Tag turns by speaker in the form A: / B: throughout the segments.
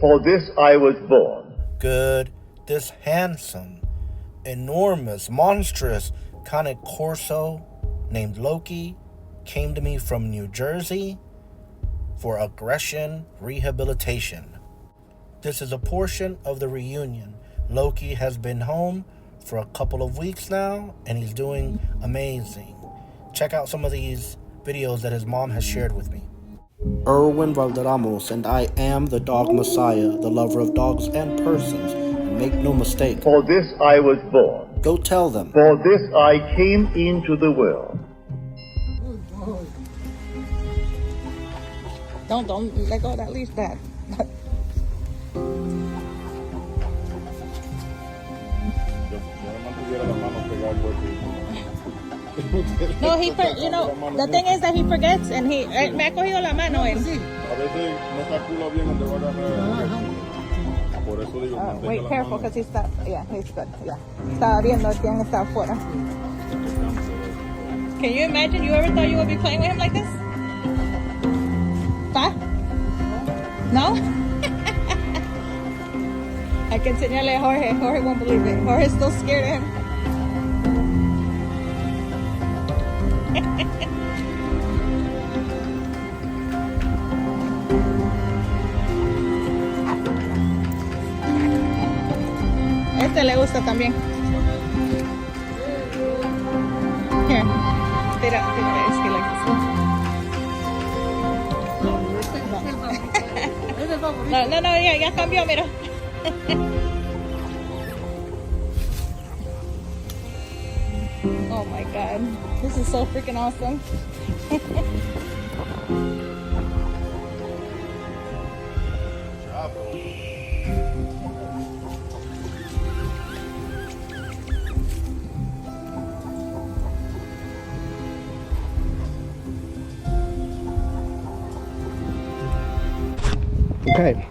A: For this I was born.
B: Good. This handsome, enormous, monstrous kind of Corso named Loki came to me from New Jersey for aggression rehabilitation. This is a portion of the reunion. Loki has been home for a couple of weeks now, and he's doing amazing. Check out some of these videos that his mom has shared with me. ErwinValderramos, and I am the dog messiah, the lover of dogs and persons. And make no mistake.
A: For this I was born.
B: Go tell them.
A: For this I came into the world.
C: Don't let go of that leash, Dad. No, the thing is that he forgets, and me ha cogido la mano él.
D: A veces no calcula bien dónde va a agarrar. Por eso digo,
C: Wait, careful, because he's good, yeah. Estaba viendo quién está afuera. Can you imagine you ever thought you would be playing with him like this? Pa? No? I can enseñarle a Jorge. Jorge won't believe it. Jorge's still scared of him. Este le gusta también. Here. Tira, es que like this. No, ya cambió, mira. Oh my God, this is so freaking awesome.
B: Okay.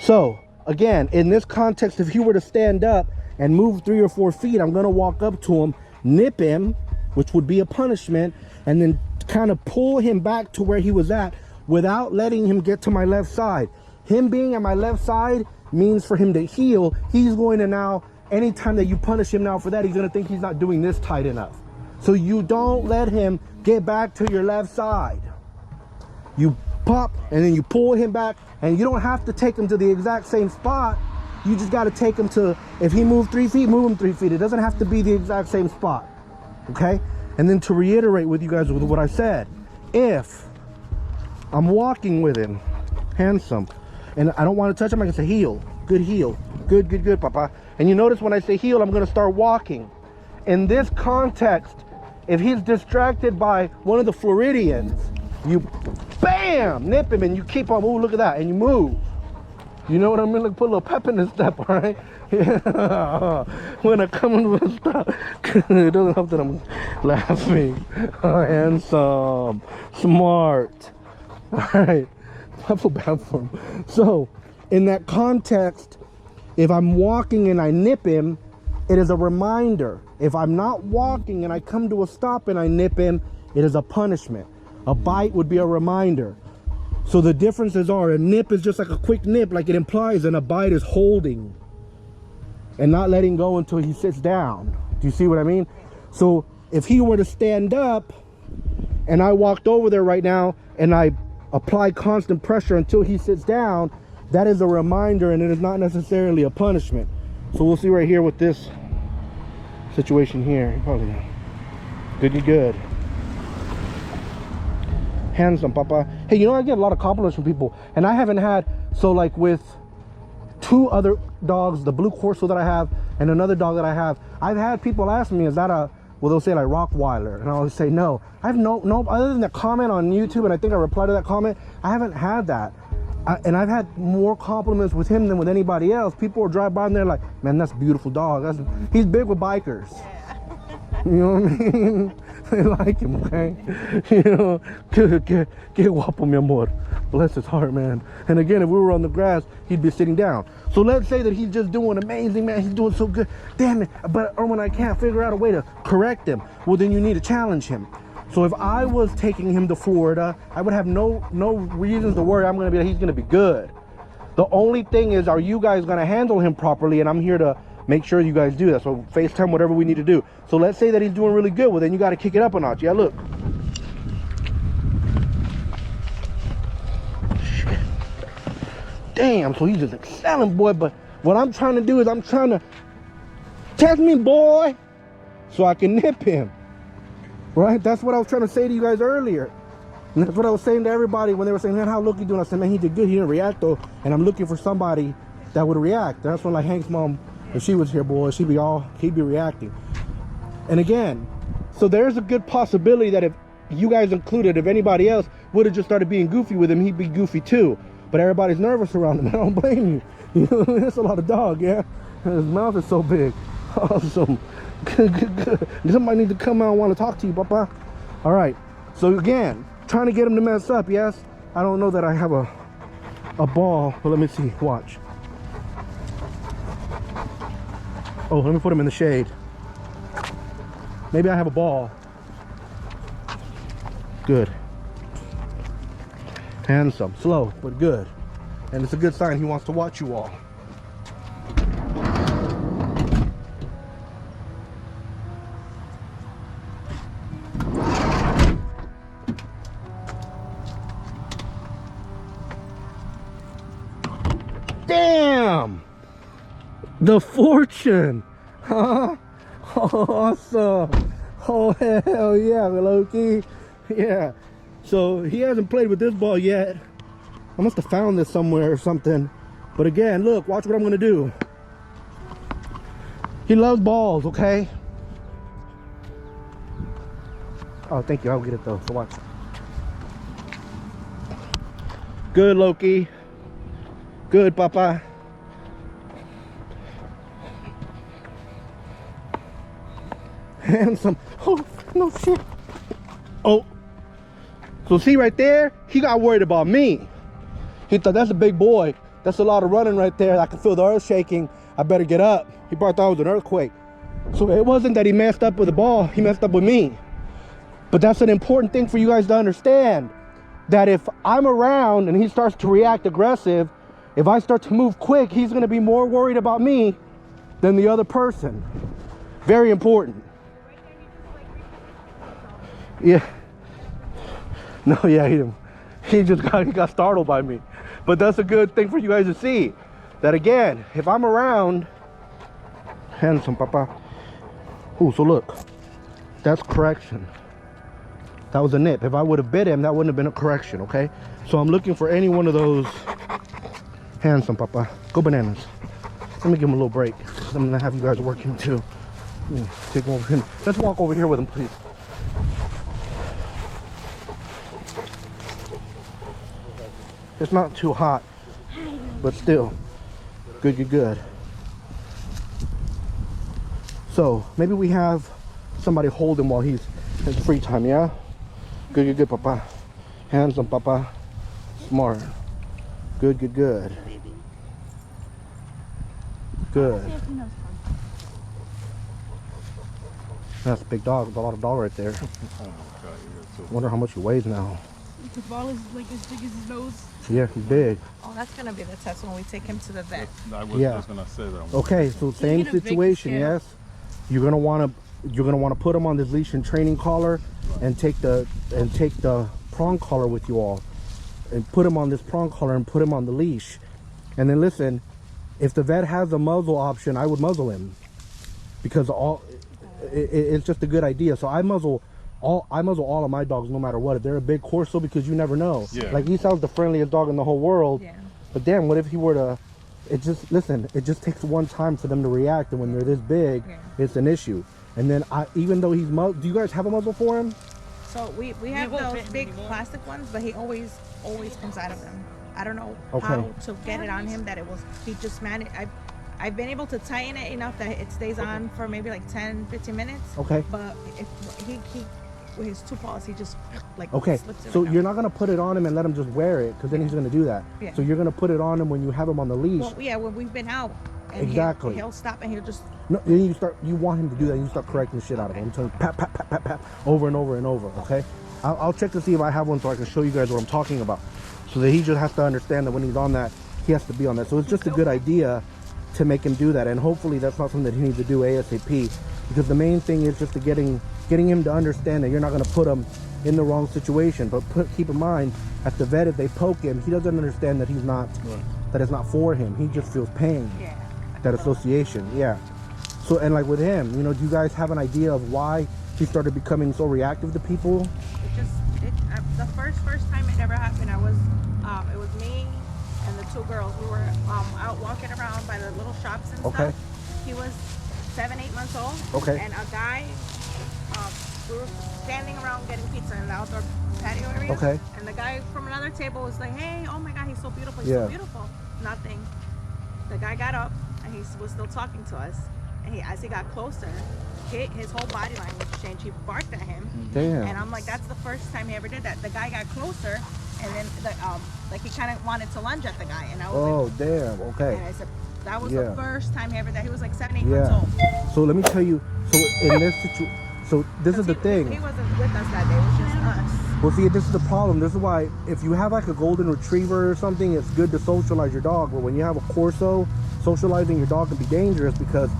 B: So, again, in this context, if he were to stand up and move 3 or 4 feet, I'm going to walk up to him, nip him, which would be a punishment, and then kind of pull him back to where he was at without letting him get to my left side. Him being at my left side means for him to heal. He's going to now, anytime that you punish him now for that, he's going to think he's not doing this tight enough. So you don't let him get back to your left side. You pop, and then you pull him back, and you don't have to take him to the exact same spot. You just got to take him to, if he moved 3 feet, move him 3 feet. It doesn't have to be the exact same spot. Okay? And then to reiterate with you guys with what I said, if I'm walking with him, handsome, and I don't want to touch him, I can say heel. Good heel. Good, papa. And you notice when I say heel, I'm going to start walking. In this context, if he's distracted by one of the Floridians, you bam, nip him, and you keep on, ooh, look at that, and you move. You know what I mean? Like, put a little pep in the step, all right? Yeah. When I come into a stop, it doesn't help that I'm laughing. Handsome, smart. All right, I feel bad for him. So, in that context, if I'm walking and I nip him, it is a reminder. If I'm not walking and I come to a stop and I nip him, it is a punishment. A bite would be a reminder. So the differences are, a nip is just like a quick nip, like it implies, and a bite is holding and not letting go until he sits down. Do you see what I mean? So if he were to stand up and I walked over there right now and I apply constant pressure until he sits down, that is a reminder, and it is not necessarily a punishment. So we'll see right here with this situation here. Probably good. Handsome, papa. Hey, you know, I get a lot of compliments from people, and I haven't had, so like with 2 other dogs, the blue Corso that I have and another dog that I have, I've had people ask me, is that a, well, they'll say like Rottweiler, and I'll say no. I have no, other than the comment on YouTube, and I think I replied to that comment, I haven't had that. And I've had more compliments with him than with anybody else. People will drive by and they're like, man, that's a beautiful dog. He's big with bikers. You know what I mean? They like him, okay? You know, que guapo, mi amor. Bless his heart, man. And again, if we were on the grass, he'd be sitting down. So let's say that he's just doing amazing, man. He's doing so good. Damn it. But Erwin, I can't figure out a way to correct him. Well, then you need to challenge him. So if I was taking him to Florida, I would have no reasons to worry. I'm gonna be he's gonna be good. The only thing is, are you guys gonna handle him properly? And I'm here to make sure you guys do that. So FaceTime whatever we need to do. So let's say that he's doing really good. Well, then you got to kick it up a notch. Yeah, look. Shit. Damn. So he's just excelling, boy. But what I'm trying to do is I'm trying to test me, boy, so I can nip him. Right? That's what I was trying to say to you guys earlier. And that's what I was saying to everybody when they were saying, man, how Loki doing? I said, man, he did good. He didn't react though. And I'm looking for somebody that would react. That's when, like, Hank's mom, if she was here, boy, he'd be reacting. And again, so there's a good possibility that if you guys included, if anybody else would have just started being goofy with him, he'd be goofy too. But everybody's nervous around him. I don't blame you. You know, that's a lot of dog, yeah? His mouth is so big. Awesome. Good. Somebody needs to come out and want to talk to you, Papa. All right. So again, trying to get him to mess up, yes? I don't know that I have a ball, but let me see. Watch. Oh, let me put him in the shade. Maybe I have a ball. Good. Handsome. Slow, but good. And it's a good sign he wants to watch you all. Damn! The fortune! Huh? Awesome! Oh, hell yeah, Loki! Yeah. So, he hasn't played with this ball yet. I must have found this somewhere or something. But again, look, watch what I'm gonna do. He loves balls, okay? Oh, thank you. I'll get it though. So watch. Good, Loki. Good, Papa. Handsome. Oh, no shit. Oh. So see right there? He got worried about me. He thought, that's a big boy. That's a lot of running right there. I can feel the earth shaking. I better get up. He probably thought it was an earthquake. So it wasn't that he messed up with the ball. He messed up with me. But that's an important thing for you guys to understand. That if I'm around and he starts to react aggressive, if I start to move quick, he's going to be more worried about me than the other person. Very important. Yeah. No, yeah, he got startled by me. But that's a good thing for you guys to see. That again, if I'm around, handsome, Papa. Ooh, so look, that's correction. That was a nip. If I would have bit him, that wouldn't have been a correction, okay? So I'm looking for any one of those. Handsome, Papa. Go bananas. Let me give him a little break. I'm gonna have you guys working too. Take him over here. Let's walk over here with him, please. It's not too hot, but still, good. So maybe we have somebody hold him while he's in free time, yeah? Good, Papa. Handsome, Papa. Smart. Good. Good. That's a big dog. That's a lot of dog right there. Wonder how much he weighs now.
C: His ball is like as big as his nose.
B: Yeah, he's big.
C: Oh, that's gonna be the test when we take him to the vet.
D: I was just gonna say that.
B: Okay, so same situation, yes. You're gonna want to put him on this leash and training collar, and take the prong collar with you all, and put him on this prong collar and put him on the leash. And then listen, if the vet has a muzzle option, I would muzzle him, because it's just a good idea. So I muzzle all of my dogs no matter what. If they're a big Corso, because you never know. Yeah. Like, he sounds the friendliest dog in the whole world. Yeah. But damn, what if he were to? It just takes one time for them to react, and when they're this big, it's an issue. And then even though he's do you guys have a muzzle for him? So we have those big plastic ones, but he always comes out of them. I don't know how to get it on him that he just managed. I've been able to tighten it enough that it stays on for maybe like 10-15 minutes. Okay. But if he with his 2 paws, he just like slips it. So you're not gonna put it on him and let him just wear it, because then he's gonna do that. Yeah. So you're gonna put it on him when you have him on the leash. Well, yeah, when we've been out. And he'll stop and he'll just No, then you want him to do that, and you start correcting the shit out of him. I'm telling you, pat, pat, pat, pat, pat, over and over and over, okay? I'll check to see if I have one so I can show you guys what I'm talking about. So that he just has to understand that when he's on that, he has to be on that. So it's just a good idea to make him do that. And hopefully that's not something that he needs to do ASAP. Because the main thing is just to getting him to understand that you're not going to put him in the wrong situation. But keep in mind, at the vet, if they poke him, he doesn't understand that he's not, that it's not for him. He just feels pain. Yeah. That association, yeah. So, and like with him, you know, do you guys have an idea of why he started becoming so reactive to people?
C: The first time it ever happened, it was me and the 2 girls. We were out walking around by the little shops and stuff. He was 7, 8 months old. Okay. And a guy, we were standing around getting pizza in the outdoor patio area. Okay. And the guy from another table was like, "Hey, oh my God, he's so beautiful. He's so beautiful." Nothing. The guy got up and he was still talking to us. And as he got closer, his whole body language changed. He barked at him. Damn. And I'm like, that's the first time he ever did that. The guy got closer, and then like he kind of wanted to lunge at the guy, and I was like,
B: damn, okay.
C: And I said, that was the first time he ever did that. He was like 7, 8 months old.
B: So let me tell you. So in this situation, so this is the thing.
C: He wasn't with us that day. It was just us.
B: Well, see, this is the problem. This is why if you have like a golden retriever or something, it's good to socialize your dog. But when you have a Corso, socializing your dog can be dangerous because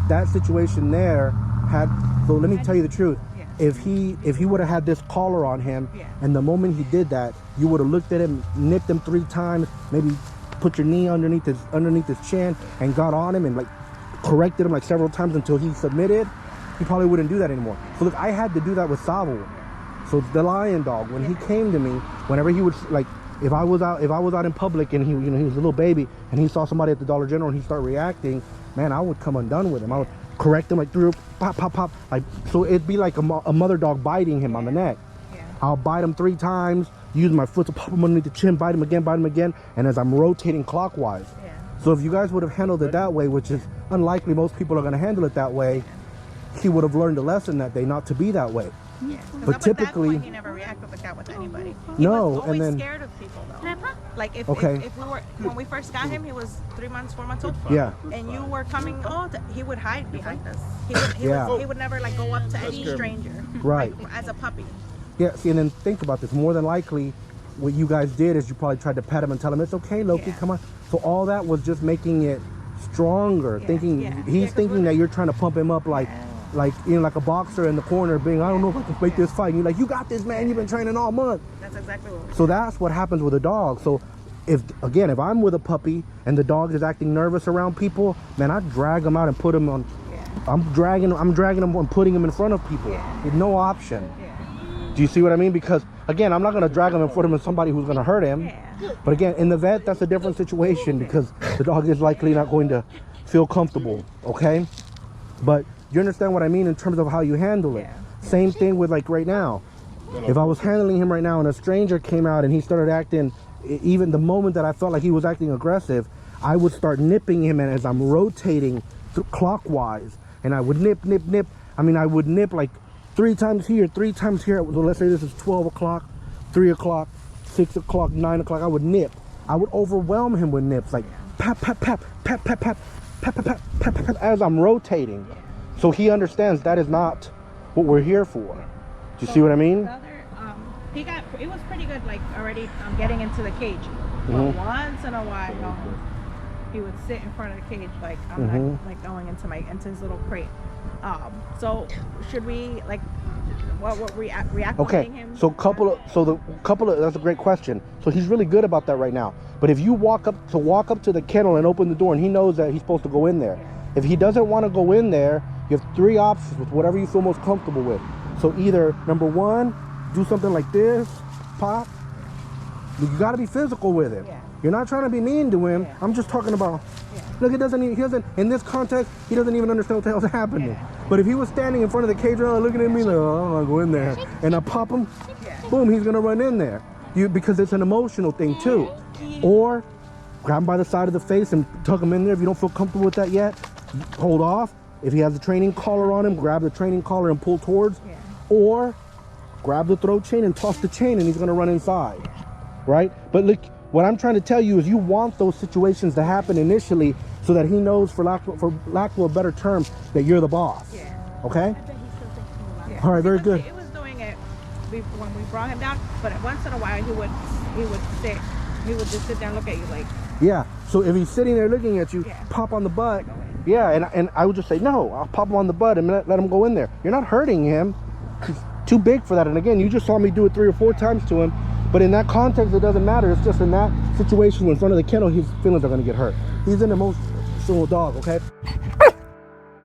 B: that situation there had. So let me tell you the truth. If he would have had this collar on him, and the moment he did that, you would have looked at him, nipped him 3 times, maybe put your knee underneath his chin, and got on him and like corrected him like several times until he submitted. He probably wouldn't do that anymore. So look, I had to do that with Savo. So the lion dog, when he came to me, whenever he would like, if I was out in public and he was a little baby and he saw somebody at the Dollar General and he started reacting, man, I would come undone with him. I would correct him like through pop pop pop, like, so it'd be like a mother dog biting him on the neck. I'll bite him 3 times, use my foot to pop him underneath the chin, bite him again, and as I'm rotating clockwise. So if you guys would have handled it that way, which is unlikely, most people are going to handle it that way, he would have learned a lesson that day not to be that way. But typically,
C: that point, he never reacted like that with anybody.
B: He
C: was always scared of people though. Like if we were, when we first got him, he was 3 months, 4 months old. And you were coming, he would hide behind us. He would never like go up to any stranger.
B: Right.
C: Like, as a puppy.
B: Yeah. See, and then think about this. More than likely, what you guys did is you probably tried to pet him and tell him it's okay, Loki, come on. So all that was just making it stronger. He's thinking that you're trying to pump him up like a boxer in the corner being, I don't know if I can fight this fight. And you're like, you got this, man. You've been training all month.
C: That's exactly what.
B: So that's what happens with a dog. So if I'm with a puppy and the dog is acting nervous around people, man, I drag him out and put him on. I'm dragging him and putting him in front of people. With no option. Do you see what I mean? Because again, I'm not going to drag him and put him in somebody who's going to hurt him. But again, in the vet, that's a different situation because the dog is likely not going to feel comfortable. Okay, but you understand what I mean in terms of how you handle it. Same thing with like right now. If I was handling him right now and a stranger came out and he started acting, even the moment that I felt like he was acting aggressive, I would start nipping him, and as I'm rotating clockwise, and I would nip. I mean, I would nip like 3 times here, 3 times here. So let's say this is 12 o'clock, 3 o'clock, 6 o'clock, 9 o'clock. I would nip. I would overwhelm him with nips, like pap, pap, pap, pap, pap, pap, pap, pap, pap, pap, pap, as I'm rotating. So he understands that is not what we're here for. Do you see what I mean?
C: He was pretty good, like already getting into the cage. But once in a while, he would sit in front of the cage, like I'm not like going into his little crate. So should we like what reactivating him?
B: So that's a great question. So he's really good about that right now. But if you walk up to the kennel and open the door and he knows that he's supposed to go in there. If he doesn't want to go in there, you have 3 options with whatever you feel most comfortable with. So either number 1, do something like this, pop. You got to be physical with him. You're not trying to be mean to him. I'm just talking about. Look, he doesn't in this context, he doesn't even understand what the hell's happening. But if he was standing in front of the cage looking at me like, oh, I'm gonna go in there, and I pop him, boom, he's gonna run in there. Because it's an emotional thing too. Or grab him by the side of the face and tuck him in there. If you don't feel comfortable with that yet, hold off. If he has a training collar on him, grab the training collar and pull towards. Or grab the throat chain and toss the chain, and he's gonna run inside. Right? But look, what I'm trying to tell you is you want those situations to happen initially so that he knows, for lack of a better term, that you're the boss.
C: Yeah.
B: Okay?
C: Yeah.
B: All right, very good.
C: He was doing it when we brought him down, but once in a while he would sit. He would just sit there and look at you like.
B: Yeah. So if he's sitting there looking at you,
C: Yeah.
B: pop on the butt. Yeah, and I would just say, no, I'll pop him on the butt and let him go in there. You're not hurting him. He's too big for that. And again, you just saw me do it 3 or 4 times to him. But in that context, it doesn't matter. It's just in that situation in front of the kennel, his feelings are going to get hurt. He's an emotional dog, okay?